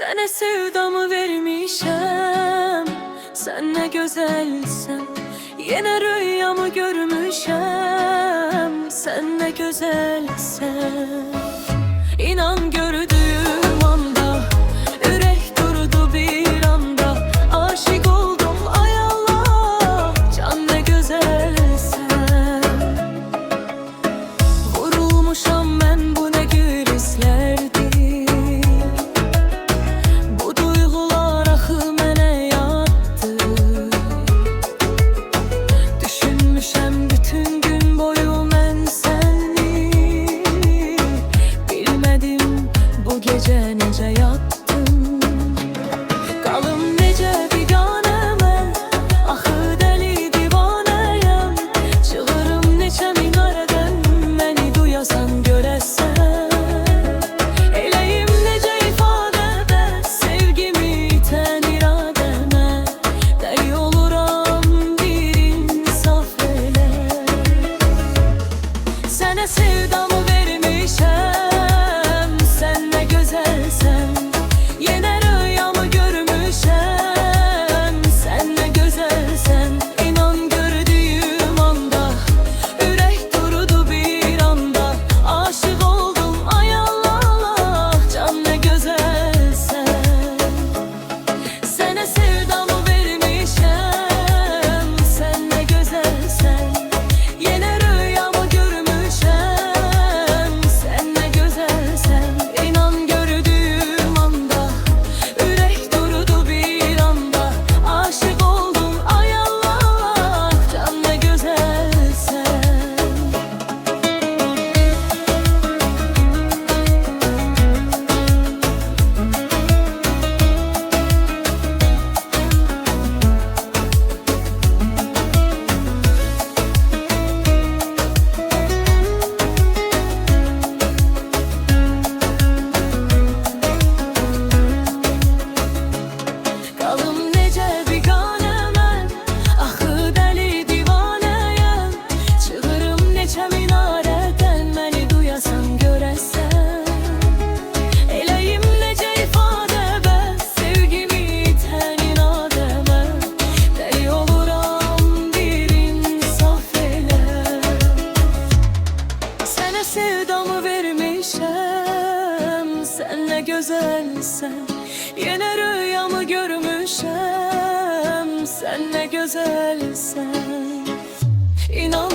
Sənə sevdamı vermişəm, sən nə gözəlsən. Yenə rüyamı görmüşəm, sən nə gözəlsən. İnan gördüyüm anda ürək durdu bir anda. Aşık oldum ay Allah, can nə gözəlsən. Vurulmuşam mən bu nə gülüşlərdir. Gece necə yattım, qalım necə biganəmən. Axı dəli divanəyəm, çığırım neçə minarədən. Məni duyasan görəsən, eləyim necə ifadə bəs sevgimi itən iradəmə. Dəli oluram bir insaf elə. Sənə sevdamı vermişəm, yenə rüyamı görmüşəm, sən nə gözəlsən. İnan gördüyüm anda ürək durdu bir anda. Aşık oldum ay Allah, can nə gözəlsən. Sənə sevdamı vermişəm, sən nə gözəlsən. Yenə rüyamı görmüşəm, sən nə gözəlsən. İnan gördüyüm anda ürək durdu bir anda. Aşık oldum ay Allah, can nə gözəlsən. Qalım necə biganəmən, axı dəli divanəyəm. Çığırım neçə minarədən, məni duyasan görəsən. Eləyim necə ifadə bəs sevgimi itən iradəmə. Dəli oluram bir insaf elə. Sənə sevdamı vermişəm, sən nə gözəlsən. Yenə rüyamı görmüşəm, sən nə gözəlsən. İnan